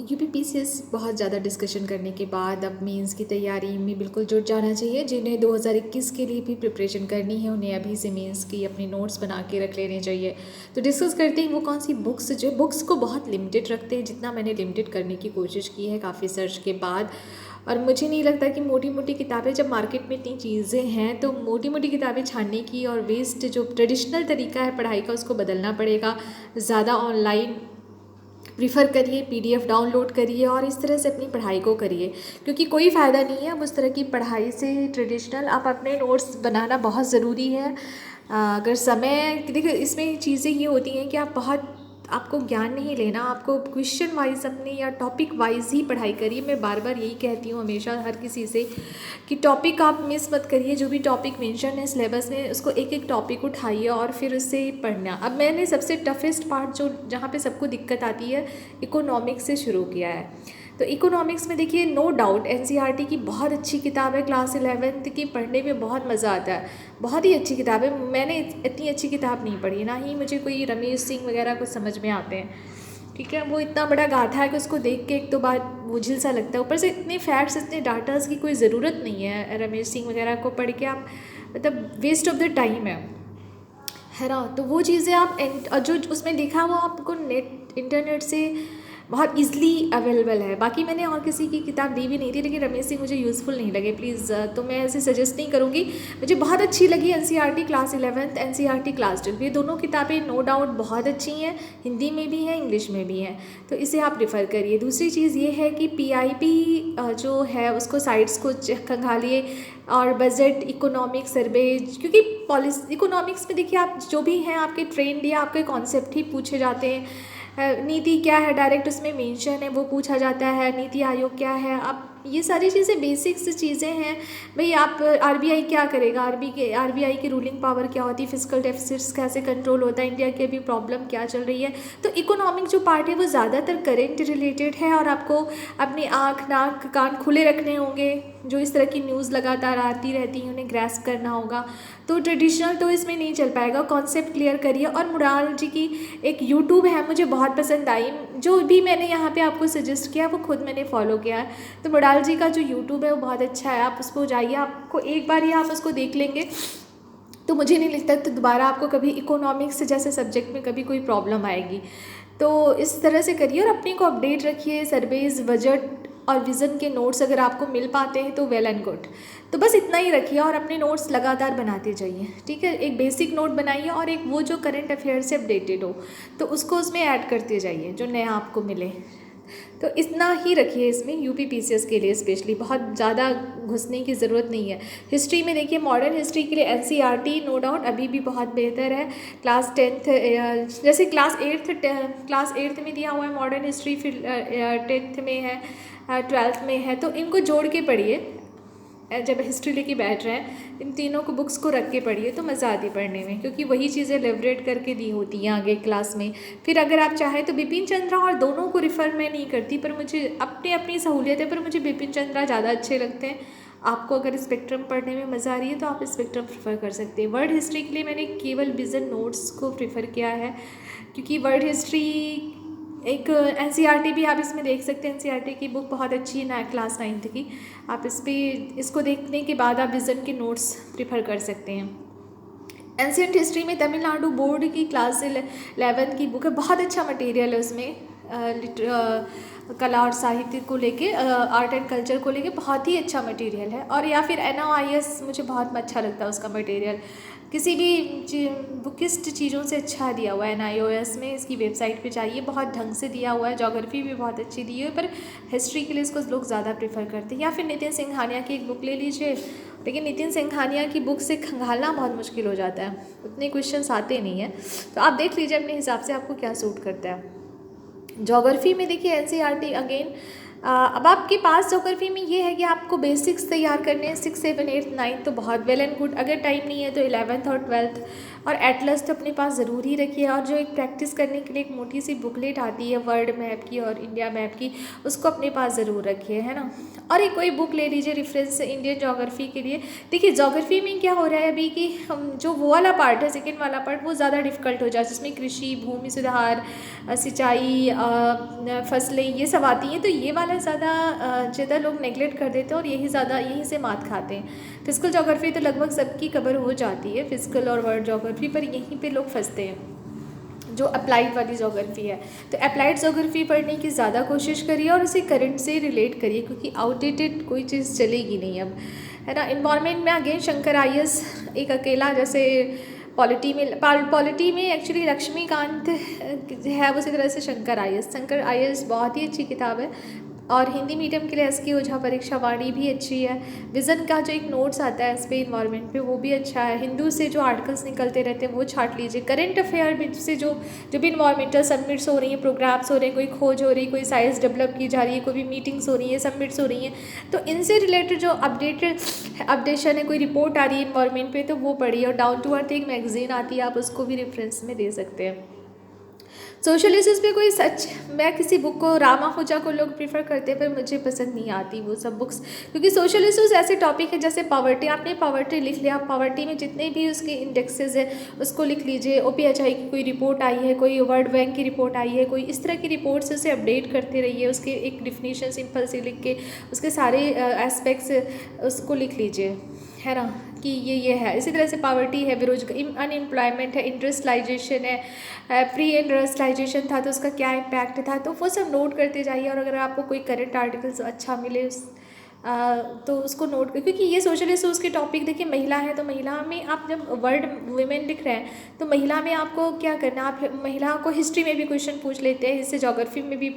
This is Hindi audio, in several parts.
यूपीपीसीएस बहुत ज़्यादा डिस्कशन करने के बाद अब मेंस की तैयारी में बिल्कुल जुट जाना चाहिए। जिन्हें 2021 के लिए भी प्रिपरेशन करनी है उन्हें अभी से मेंस की अपने नोट्स बना के रख लेने चाहिए। तो डिस्कस करते हैं वो कौन सी बुक्स, जो बुक्स को बहुत लिमिटेड रखते हैं, जितना मैंने लिमिटेड करने की कोशिश की है काफ़ी सर्च के बाद। और मुझे नहीं लगता कि मोटी मोटी किताबें, जब मार्केट में इतनी चीज़ें हैं तो मोटी मोटी किताबें छानने की और वेस्ट जो ट्रेडिशनल तरीका है पढ़ाई का उसको बदलना पड़ेगा। ज़्यादा ऑनलाइन प्रीफर करिए, पीडीएफ डाउनलोड करिए और इस तरह से अपनी पढ़ाई को करिए, क्योंकि कोई फ़ायदा नहीं है अब उस तरह की पढ़ाई से। ट्रेडिशनल आप अपने नोट्स बनाना बहुत ज़रूरी है। अगर समय देखिए, इसमें चीज़ें ये होती हैं कि आपको ज्ञान नहीं लेना, आपको क्वेश्चन वाइज अपने या टॉपिक वाइज ही पढ़ाई करिए। मैं बार बार यही कहती हूँ हमेशा हर किसी से कि टॉपिक आप मिस मत करिए। जो भी टॉपिक मेंशन है सिलेबस में उसको एक एक टॉपिक उठाइए और फिर उससे पढ़ना। अब मैंने सबसे टफेस्ट पार्ट जो जहाँ पे सबको दिक्कत आती है, इकोनॉमिक्स से शुरू किया है। तो इकोनॉमिक्स में देखिए, नो डाउट एनसीईआरटी की बहुत अच्छी किताब है, क्लास 11th की पढ़ने में बहुत मज़ा आता है, बहुत ही अच्छी किताब है। मैंने इतनी अच्छी किताब नहीं पढ़ी, ना ही मुझे कोई रमेश सिंह वगैरह कुछ समझ में आते हैं, ठीक है। वो इतना बड़ा गाथा है कि उसको देख के एक तो बात बोझिल सा लगता है, ऊपर से इतने फैक्ट्स, इतने डाटास की कोई ज़रूरत नहीं है। रमेश सिंह वगैरह को पढ़ के आप मतलब वेस्ट ऑफ द टाइम है ना। तो वो चीज़ें आप जो उसमें लिखा वो आपको नेट इंटरनेट से बहुत इजीली अवेलेबल है। बाकी मैंने और किसी की किताब ली भी नहीं थी, लेकिन रमेश सिंह मुझे यूज़फुल नहीं लगे प्लीज़, तो मैं ऐसे सजेस्ट नहीं करूँगी। मुझे बहुत अच्छी लगी NCERT class 11th, NCERT class 12, ये दोनों किताबें नो डाउट बहुत अच्छी हैं, हिंदी में भी हैं, इंग्लिश में भी हैं, तो इसे आप प्रेफर करिए। दूसरी चीज़ ये है कि पीआईबी जो है उसको साइट्स को खंगालिए और बजट, इकोनॉमिक सर्वे, क्योंकि पॉलिसी इकोनॉमिक्स में देखिए आप जो भी हैं आपके ट्रेंड या आपके कॉन्सेप्ट ही पूछे जाते हैं। नीति क्या है डायरेक्ट उसमें मेंशन है, वो पूछा जाता है। नीति आयोग क्या है, आप ये सारी चीज़ें बेसिक्स चीज़ें हैं। भाई आप आरबीआई क्या करेगा, आरबीआई की रूलिंग पावर क्या होती है, फिजिकल डेफिसिट्स कैसे कंट्रोल होता है, इंडिया की अभी प्रॉब्लम क्या चल रही है। तो इकोनॉमिक जो पार्ट है वो ज़्यादातर करेंट रिलेटेड है और आपको अपनी आँख नाक कान खुले रखने होंगे। जो इस तरह की न्यूज़ लगातार आती रहती हैं उन्हें ग्रैस्प करना होगा। तो ट्रेडिशनल तो इसमें नहीं चल पाएगा, कॉन्सेप्ट क्लियर करिए। और मुराल जी की एक यूट्यूब है, मुझे बहुत पसंद आई, जो भी मैंने यहाँ पे आपको सजेस्ट किया वो खुद मैंने फॉलो किया है। तो मुराल जी का जो यूट्यूब है वो बहुत अच्छा है, आप उसको जाइए, आपको एक बार ही आप उसको देख लेंगे तो मुझे नहीं लगता तो दोबारा आपको कभी इकोनॉमिक्स जैसे सब्जेक्ट में कभी कोई प्रॉब्लम आएगी। तो इस तरह से करिए और अपने को अपडेट रखिए। सर्वेज, बजट और विज़न के नोट्स अगर आपको मिल पाते हैं तो वेल एंड गुड। तो बस इतना ही रखिए और अपने नोट्स लगातार बनाते जाइए, ठीक है। एक बेसिक नोट बनाइए और एक वो जो करंट अफेयर से अपडेटेड हो तो उसको उसमें ऐड करते जाइए जो नया आपको मिले। तो इतना ही रखिए इसमें यूपीपीसीएस के लिए स्पेशली, बहुत ज़्यादा घुसने की ज़रूरत नहीं है। हिस्ट्री में देखिए, मॉडर्न हिस्ट्री के लिए एनसीईआरटी नो डाउट अभी भी बहुत बेहतर है। क्लास 10th जैसे क्लास 8th में दिया हुआ है मॉडर्न हिस्ट्री, फिर 10th में है, 12th में है, तो इनको जोड़ के पढ़िए। जब हिस्ट्री लेके बैठ रहे हैं इन तीनों को बुक्स को रख के पढ़िए तो मज़ा आती पढ़ने में, क्योंकि वही चीज़ें लेवरेट करके दी होती हैं आगे क्लास में। फिर अगर आप चाहें तो बिपिन चंद्रा, और दोनों को रिफ़र मैं नहीं करती, पर मुझे अपनी अपनी सहूलियत है, पर मुझे बिपिन चंद्रा ज़्यादा अच्छे लगते हैं। आपको अगर स्पेक्ट्रम पढ़ने में मज़ा आ रही है तो आप स्पेक्ट्रम प्रेफर कर सकते हैं। वर्ल्ड हिस्ट्री के लिए मैंने केवल विज़न नोट्स को प्रेफर किया है, क्योंकि वर्ल्ड हिस्ट्री एक एनसीईआरटी भी आप इसमें देख सकते हैं। एनसीईआरटी की बुक बहुत अच्छी है क्लास 9th की, आप इसको देखने के बाद आप विज़न के नोट्स प्रेफर कर सकते हैं। एंशिएंट हिस्ट्री में तमिलनाडु बोर्ड की क्लास 11 की बुक है, बहुत अच्छा मटेरियल है उसमें। कला और साहित्य को लेके, आर्ट एंड कल्चर को लेके बहुत ही अच्छा मटेरियल है। और या फिर NOIS मुझे बहुत अच्छा लगता है उसका मटेरियल, किसी भी बुकिस्ट चीज़ों से अच्छा दिया हुआ है NIOS में। इसकी वेबसाइट पे जाइए, बहुत ढंग से दिया हुआ है। ज्योग्राफी भी बहुत अच्छी दी है, पर हिस्ट्री के लिए इसको लोग ज़्यादा प्रेफर करते हैं। या फिर नितिन सिंघानिया की एक बुक ले लीजिए, लेकिन नितिन सिंघानिया की बुक से खंगालना बहुत मुश्किल हो जाता है, उतने क्वेश्चंस आते नहीं हैं। तो आप देख लीजिए अपने हिसाब से आपको क्या सूट करता है। ज्योग्राफी में देखिए एनसीईआरटी अगेन अब आपके पास ज्योग्राफी में ये है कि आपको बेसिक्स तैयार करने हैं 6, 7, 8, 9 तो बहुत वेल एंड गुड। अगर टाइम नहीं है तो 11th और 12th और एटलस तो अपने पास ज़रूर ही रखिए। और जो एक प्रैक्टिस करने के लिए एक मोटी सी बुकलेट आती है वर्ल्ड मैप की और इंडिया मैप की, उसको अपने पास ज़रूर रखिए, है ना। और एक कोई बुक ले लीजिए रेफरेंस इंडियन ज्योग्राफी के लिए। देखिए ज्योग्राफी में क्या हो रहा है अभी कि हम जो वो वाला पार्ट है, सेकेंड वाला पार्ट, वो ज़्यादा डिफ़िकल्ट हो जाए, जिसमें कृषि, भूमि सुधार, सिंचाई, फसलें, ये सब आती हैं। तो ये वाला ज़्यादा लोग नेगलेक्ट कर देते हैं और यहीं से मात खाते हैं। फिजिकल ज्योग्राफी तो लगभग सबकी कवर हो जाती है, फिजिकल और वर्ल्ड ज्योग्राफी, पर यहीं पे लोग फंसते हैं जो अप्लाइड वाली ज्योग्राफी है। तो अप्लाइड ज्योग्राफी पढ़ने की ज़्यादा कोशिश करिए और उसे करंट से रिलेट करिए, क्योंकि आउटडेटेड कोई चीज़ चलेगी नहीं अब, है ना। इन्वायरमेंट में अगेन शंकर IAS एक अकेला, जैसे पॉलिटी में एक्चुअली लक्ष्मीकांत है, उसी तरह से शंकर IAS बहुत ही अच्छी किताब है। और हिंदी मीडियम के लिए SK ओझा परीक्षा वाणी भी अच्छी है। विज़न का जो एक नोट्स आता है इस पे इन्वायरमेंट पे, वो भी अच्छा है। हिंदू से जो आर्टिकल्स निकलते रहते हैं वो छाट लीजिए। करंट अफेयर में से जो भी इन्वायरमेंटल सबमिट्स हो रही हैं, प्रोग्राम्स हो रहे हैं, कोई खोज हो रही है, कोई साइंस डेवलप की जा रही है, कोई भी मीटिंग्स हो रही है, सबमिट्स हो रही हैं, तो इनसे रिलेटेड जो अपडेशन है, कोई रिपोर्ट आ रही है इन्वायरमेंट पे, तो वो पढ़िए। और डाउन टू अर्थ एक मैगजीन आती है, आप उसको भी रेफरेंस में दे सकते हैं। सोशल इश्यूज़ पे कोई मैं किसी बुक को, रामा हुजा को लोग प्रीफर करते हैं, पर मुझे पसंद नहीं आती वो सब बुक्स, क्योंकि सोशल इश्यूज़ ऐसे टॉपिक है जैसे पॉवर्टी। आपने पॉवर्टी लिख लिया, पॉवर्टी में जितने भी उसके इंडेक्सेस है उसको लिख लीजिए। OPHI की कोई रिपोर्ट आई है, कोई वर्ल्ड बैंक की रिपोर्ट आई है, कोई इस तरह की रिपोर्ट से उसे अपडेट करते रहिए। उसके एक डिफिनीशन सिंपल से लिख के उसके सारे एस्पेक्ट्स उसको लिख लीजिए, है ना, कि ये है। इसी तरह से पॉवर्टी है, बेरोजगारी, अनएम्प्लॉयमेंट है, इंडस्ट्रियलाइजेशन है, प्री इंडस्ट्रियलाइजेशन था तो उसका क्या इम्पैक्ट था, तो वो सब नोट करते जाइए। और अगर आपको कोई करंट आर्टिकल्स अच्छा मिले तो उसको नोट कर, क्योंकि ये सोशल इश्यूज़ के टॉपिक, देखिए महिला है तो महिला में आप जब वर्ड वुमेन लिख रहे हैं तो महिला में आपको क्या करना, आप महिला को हिस्ट्री में भी क्वेश्चन पूछ लेते हैं, इससे ज्योग्राफी में भी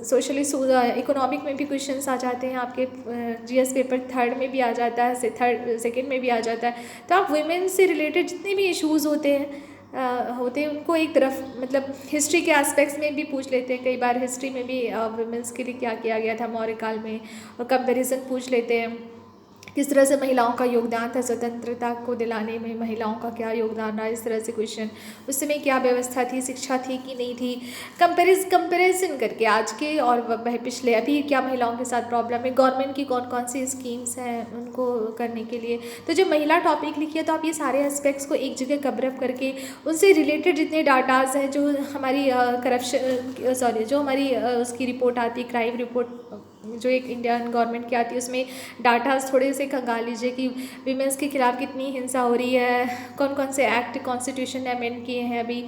सोशल इशूज, इकोनॉमिक में भी क्वेश्चंस आ जाते हैं आपके। GS पेपर 3rd में भी आ जाता है, सेकेंड में भी आ जाता है। तो आप वुमेन से रिलेटेड जितने भी इशूज़ होते हैं उनको एक तरफ, मतलब हिस्ट्री के एस्पेक्ट्स में भी पूछ लेते हैं। कई बार हिस्ट्री में भी वुमेन्स के लिए क्या किया गया था मौर्य काल में, और कंपैरिजन पूछ लेते हैं, किस तरह से महिलाओं का योगदान था स्वतंत्रता को दिलाने में, महिलाओं का क्या योगदान रहा, इस तरह से क्वेश्चन। उस समय क्या व्यवस्था थी, शिक्षा थी कि नहीं थी, कंपैरिजन करके आज के और पिछले, अभी क्या महिलाओं के साथ प्रॉब्लम है, गवर्नमेंट की कौन कौन सी स्कीम्स हैं उनको करने के लिए। तो जब महिला टॉपिक लिखिए तो आप ये सारे एस्पेक्ट्स को एक जगह कवरअप करके उनसे रिलेटेड जितने डाटाज हैं, जो हमारी जो हमारी उसकी रिपोर्ट आती है, क्राइम रिपोर्ट जो एक इंडियन गवर्नमेंट की आती है, उसमें डाटाज थोड़े से खंगाल लीजिए कि वीमेंस के खिलाफ कितनी हिंसा हो रही है, कौन कौन से एक्ट कॉन्स्टिट्यूशन ने अमेंड किए हैं अभी,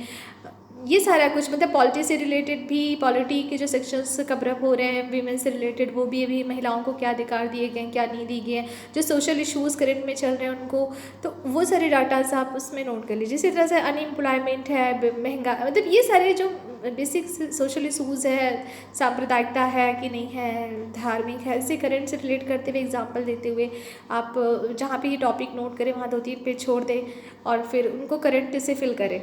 ये सारा कुछ, मतलब पॉलिटी से रिलेटेड भी, पॉलिटी के जो सेक्शंस कवरअप हो रहे हैं वीमेन से रिलेटेड, वो भी अभी महिलाओं को क्या अधिकार दिए गए हैं, क्या नहीं दिए गए हैं, जो सोशल इश्यूज़ करंट में चल रहे हैं उनको, तो वो सारे डाटाज आप उसमें नोट कर लीजिए। इसी तरह से अनएम्प्लॉयमेंट है, महंगा, मतलब ये सारे जो बेसिक सोशल इशूज़ है, सांप्रदायिकता है कि नहीं है, धार्मिक है, इसे करंट से रिलेट करते हुए एग्जांपल देते हुए आप जहाँ पे ये टॉपिक नोट करें वहाँ 2-3 पेज छोड़ दें और फिर उनको करंट से फिल करें,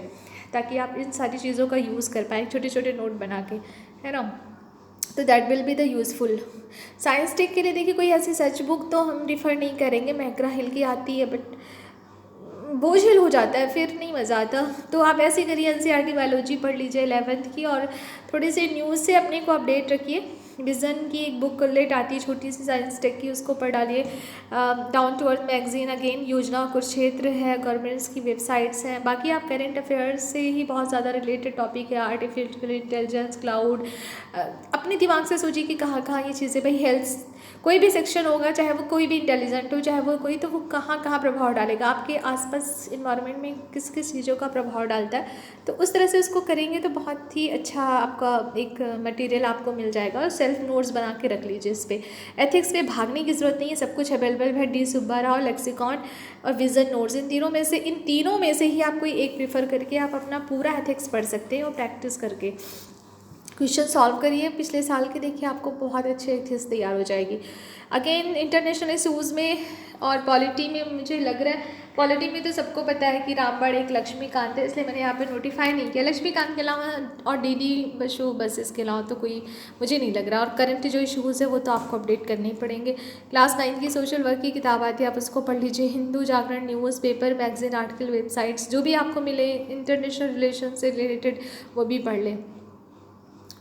ताकि आप इन सारी चीज़ों का यूज़ कर पाएँ, छोटे छोटे नोट बना के, है ना। तो that will be the useful. Science tech के लिए देखिए कोई ऐसी सच बुक तो हम रिफ़र नहीं करेंगे, मैकग्रा हिल की आती है, बट बोझिल हो जाता है, फिर नहीं मज़ा आता। तो आप ऐसे करिए, NCERT बायोलॉजी पढ़ लीजिए 11th की, और थोड़ी सी न्यूज़ से अपने को अपडेट रखिए। विज़न की एक बुक लेट आती है छोटी सी साइंस टेक की, उसको पढ़ा लिए। Down to earth magazine, again Yojana Kurukshetra है, गवर्नमेंट्स की वेबसाइट्स हैं। बाकी आप करंट अफेयर्स से ही बहुत ज़्यादा रिलेटेड टॉपिक है, आर्टिफिशियल इंटेलिजेंस, क्लाउड, अपने दिमाग से सोचिए कि कहाँ कहाँ ये चीज़ें, भाई हेल्थ कोई भी सेक्शन होगा, चाहे वो कोई भी इंटेलिजेंट हो, चाहे वो कोई, तो वो कहाँ कहाँ प्रभाव डालेगा, आपके आसपास इन्वायरमेंट में किस किस चीज़ों का प्रभाव डालता है। तो उस तरह से उसको करेंगे तो बहुत ही अच्छा आपका एक मटेरियल आपको मिल जाएगा। और सेल्फ नोट्स बना के रख लीजिए इस पर। एथिक्स पे भागने की ज़रूरत नहीं है, सब कुछ अवेलेबल है, D सुब्बा राव, लेक्सिकॉन और विज़न नोट्स, इन तीनों में से ही आप कोई एक प्रीफर करके आप अपना पूरा एथिक्स पढ़ सकते हैं, और प्रैक्टिस करके क्वेश्चन सॉल्व करिए पिछले साल के, देखिए आपको बहुत अच्छे एथिक्स तैयार हो जाएगी। अगेन इंटरनेशनल इशूज़ में और पॉलिटी में मुझे लग रहा है पॉलिटी में तो सबको पता है कि रामबाड़ एक लक्ष्मीकांत है, इसलिए मैंने यहाँ पे नोटिफाई नहीं किया। लक्ष्मीकांत के अलावा और डीडी शो बस इसके अलावा तो कोई मुझे नहीं लग रहा। और करंट जो इशूज़ है वो तो आपको अपडेट करने ही पड़ेंगे। क्लास 9 की सोशल वर्क की किताब आती है, आप उसको पढ़ लीजिए। हिंदू जागरण, न्यूज़पेपर, मैगजीन, आर्टिकल, वेबसाइट्स जो भी आपको मिले इंटरनेशनल रिलेशन से रिलेटेड वो भी पढ़ लें।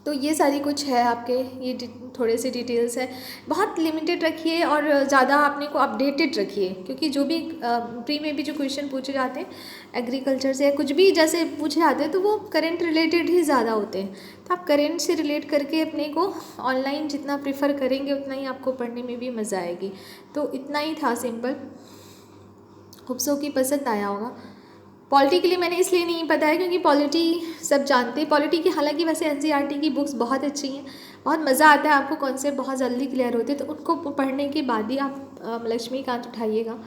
तो ये सारी कुछ है आपके, ये थोड़े से डिटेल्स है। बहुत लिमिटेड रखिए और ज़्यादा अपने को अपडेटेड रखिए, क्योंकि जो भी प्री में भी जो क्वेश्चन पूछे जाते हैं एग्रीकल्चर से या कुछ भी जैसे पूछे जाते हैं तो वो करंट रिलेटेड ही ज़्यादा होते हैं। तो आप करंट से रिलेट करके अपने को ऑनलाइन जितना प्रेफर करेंगे उतना ही आपको पढ़ने में भी मज़ा आएगी। तो इतना ही था सिंपल, होप सो कि पसंद आया होगा। पॉलिटी के लिए मैंने इसलिए नहीं बताया क्योंकि पॉलिटी सब जानते हैं। पॉलिटी की हालांकि वैसे एनसीईआरटी की बुक्स बहुत अच्छी हैं, बहुत मज़ा आता है, आपको कॉन्सेप्ट बहुत जल्दी क्लियर होते हैं, तो उनको पढ़ने के बाद ही आप लक्ष्मीकांत उठाइएगा।